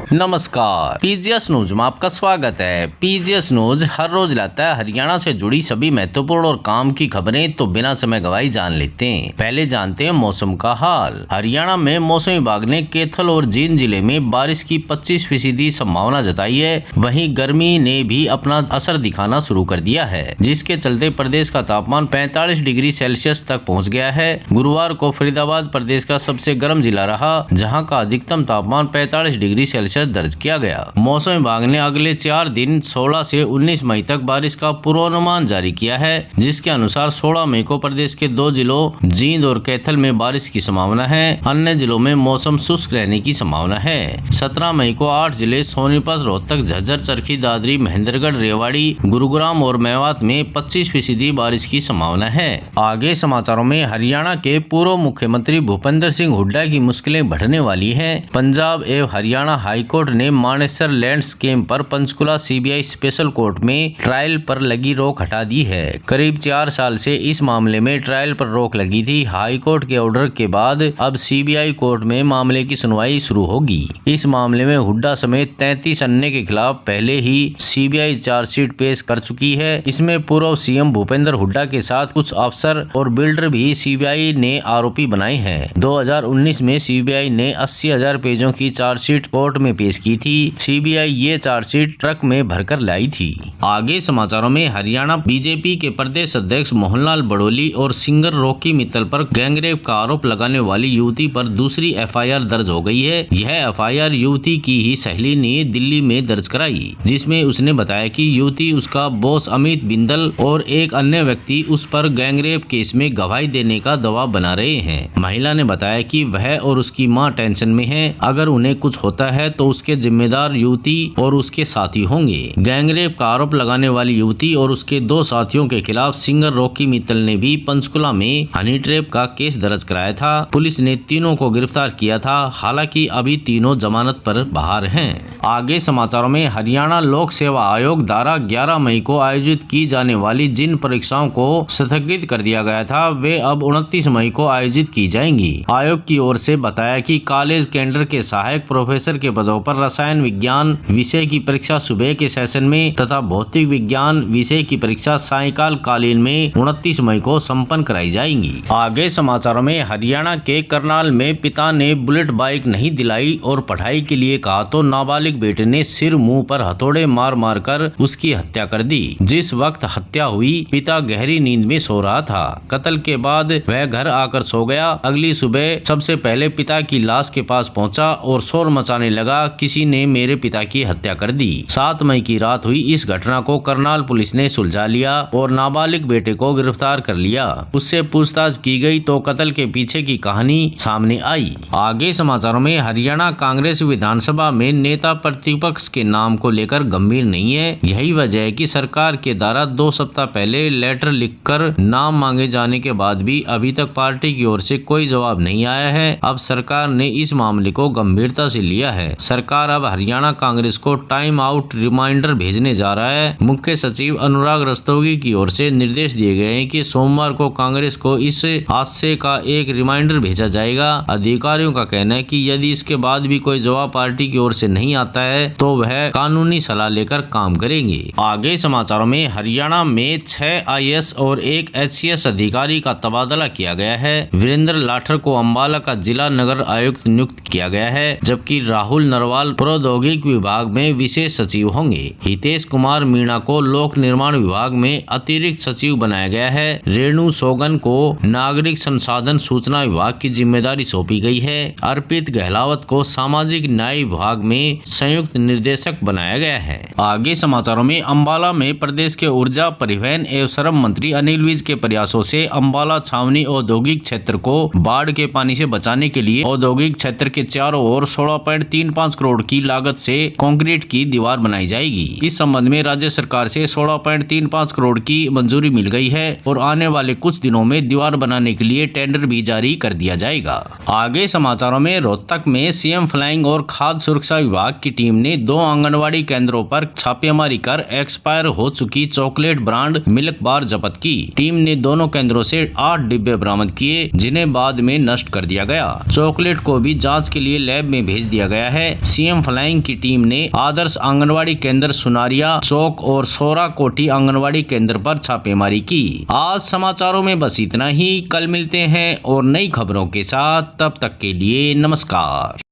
नमस्कार, PGS news में आपका स्वागत है। पीजीएस न्यूज हर रोज लाता है हरियाणा से जुड़ी सभी महत्वपूर्ण और काम की खबरें, तो बिना समय गवाई जान लेते हैं। पहले जानते हैं मौसम का हाल। हरियाणा में मौसम विभाग ने कैथल और जींद जिले में बारिश की 25% संभावना जताई है। वहीं गर्मी ने भी अपना असर दिखाना शुरू कर दिया है, जिसके चलते प्रदेश का तापमान 45 डिग्री सेल्सियस तक पहुँच गया है। गुरुवार को फरीदाबाद प्रदेश का सबसे गर्म जिला रहा, जहाँ का अधिकतम तापमान 45 डिग्री सेल्सियस दर्ज किया गया। मौसम विभाग ने अगले 4 दिन 16 से 19 मई तक बारिश का पूर्वानुमान जारी किया है, जिसके अनुसार 16 मई को प्रदेश के 2 जिलों जींद और कैथल में बारिश की संभावना है। अन्य जिलों में मौसम शुष्क रहने की संभावना है। 17 मई को 8 जिले सोनीपत, रोहतक, झज्जर, चरखी दादरी, महेंद्रगढ़, रेवाड़ी, गुरुग्राम और मेवात में 25% बारिश की संभावना है। आगे समाचारों में हरियाणा के पूर्व मुख्यमंत्री भूपेंद्र सिंह हुड्डा की मुश्किलें बढ़ने वाली है। पंजाब एवं हरियाणा हाईकोर्ट ने मानेसर लैंड स्कीम पर पंचकुला सीबीआई स्पेशल कोर्ट में ट्रायल पर लगी रोक हटा दी है। करीब 4 साल से इस मामले में ट्रायल पर रोक लगी थी। हाईकोर्ट के ऑर्डर के बाद अब सीबीआई कोर्ट में मामले की सुनवाई शुरू होगी। इस मामले में हुड्डा समेत 33 अन्य के खिलाफ पहले ही सीबीआई चार्जशीट पेश कर चुकी है। इसमें पूर्व सीएम भूपेंद्र हुड्डा के साथ कुछ अफसर और बिल्डर भी सीबीआई ने आरोपी बनाए हैं। 2019 में सीबीआई ने 80,000 पेजों की चार्जशीट कोर्ट में पेश की थी। सीबीआई ये चार्जशीट ट्रक में भरकर लाई थी। आगे समाचारों में हरियाणा बीजेपी के प्रदेश अध्यक्ष मोहनलाल बड़ोली और सिंगर रॉकी मित्तल पर गैंगरेप का आरोप लगाने वाली युवती पर दूसरी एफआईआर दर्ज हो गई है। यह एफआईआर युवती की ही सहेली ने दिल्ली में दर्ज कराई, जिसमें उसने बताया कि युवती, उसका बॉस अमित बिंदल और एक अन्य व्यक्ति उस पर गैंगरेप केस में गवाही देने का दबाव बना रहे हैं। महिला ने बताया कि वह और उसकी मां टेंशन में है। अगर उन्हें कुछ होता है तो उसके जिम्मेदार युवती और उसके साथी होंगे। गैंगरेप का आरोप लगाने वाली युवती और उसके 2 साथियों के खिलाफ सिंगर रॉकी मित्तल ने भी पंचकुला में हनी ट्रैप का केस दर्ज कराया था। पुलिस ने तीनों को गिरफ्तार किया था। हालांकि अभी तीनों जमानत पर बाहर हैं। आगे समाचारों में हरियाणा लोक सेवा आयोग द्वारा 11 मई को आयोजित की जाने वाली जिन परीक्षाओं को स्थगित कर दिया गया था, वे अब 29 मई को आयोजित की जाएंगी। आयोग की ओर से बताया कि कॉलेज कैडर के सहायक प्रोफेसर के पदों पर रसायन विज्ञान विषय की परीक्षा सुबह के सेशन में तथा भौतिक विज्ञान विषय की परीक्षा सायंकाल कालीन में 29 मई को संपन्न कराई जाएंगी। आगे समाचारों में हरियाणा के करनाल में पिता ने बुलेट बाइक नहीं दिलाई और पढ़ाई के लिए कहा तो नाबालिग बेटे ने सिर मुंह पर हथौड़े मार मार कर उसकी हत्या कर दी। जिस वक्त हत्या हुई, पिता गहरी नींद में सो रहा था। कत्ल के बाद वह घर आकर सो गया। अगली सुबह सबसे पहले पिता की लाश के पास पहुंचा और शोर मचाने लगा, किसी ने मेरे पिता की हत्या कर दी। 7 मई की रात हुई इस घटना को करनाल पुलिस ने सुलझा लिया और नाबालिग बेटे को गिरफ्तार कर लिया। उससे पूछताछ की गई तो कत्ल के पीछे की कहानी सामने आई। आगे समाचारों में हरियाणा कांग्रेस विधानसभा में नेता प्रतिपक्ष के नाम को लेकर गंभीर नहीं है। यही वजह है कि सरकार के द्वारा 2 सप्ताह पहले लेटर लिखकर नाम मांगे जाने के बाद भी अभी तक पार्टी की ओर से कोई जवाब नहीं आया है। अब सरकार ने इस मामले को गंभीरता से लिया है। सरकार अब हरियाणा कांग्रेस को टाइम आउट रिमाइंडर भेजने जा रहा है। मुख्य सचिव अनुराग रस्तोगी की ओर से निर्देश दिए गए हैं कि सोमवार को कांग्रेस को इस हादसे का एक रिमाइंडर भेजा जाएगा। अधिकारियों का कहना है कि यदि इसके बाद भी कोई जवाब पार्टी की ओर से नहीं आता है तो वह कानूनी सलाह लेकर काम करेंगे। आगे समाचारों में हरियाणा में 6 IAS और 1 HCS अधिकारी का तबादला किया गया है। वीरेंद्र लाठर को अंबाला का जिला नगर आयुक्त नियुक्त किया गया है, जबकि राहुल नरवाल प्रौद्योगिक विभाग में विशेष सचिव होंगे। हितेश कुमार मीणा को लोक निर्माण विभाग में अतिरिक्त सचिव बनाया गया है। रेणु सोगन को नागरिक संसाधन सूचना विभाग की जिम्मेदारी सौंपी गई है। अर्पित गहलावत को सामाजिक न्याय विभाग में संयुक्त निर्देशक बनाया गया है। आगे समाचारों में अंबाला में प्रदेश के ऊर्जा, परिवहन एवं श्रम मंत्री अनिल विज के प्रयासों से अंबाला छावनी औद्योगिक क्षेत्र को बाढ़ के पानी से बचाने के लिए औद्योगिक क्षेत्र के चारों ओर 16.35 करोड़ की लागत से कंक्रीट की दीवार बनाई जाएगी। इस संबंध में राज्य सरकार से 16.35 करोड़ की मंजूरी मिल गई है और आने वाले कुछ दिनों में दीवार बनाने के लिए टेंडर भी जारी कर दिया जाएगा। आगे समाचारों में रोहतक में सीएम फ्लाइंग और खाद्य सुरक्षा विभाग की टीम ने 2 आंगनवाड़ी केंद्रों पर छापेमारी कर एक्सपायर हो चुकी चॉकलेट ब्रांड मिल्क बार जब्त की। टीम ने दोनों केंद्रों से 8 डिब्बे बरामद किए, जिन्हें बाद में नष्ट कर दिया गया। चॉकलेट को भी जांच के लिए लैब में भेज दिया गया है। सीएम फ्लाइंग की टीम ने आदर्श आंगनवाड़ी केंद्र सुनारिया चौक और सोरा कोठी आंगनवाड़ी केंद्र पर छापेमारी की। आज समाचारों में बस इतना ही। कल मिलते हैं और नई खबरों के साथ। तब तक के लिए नमस्कार।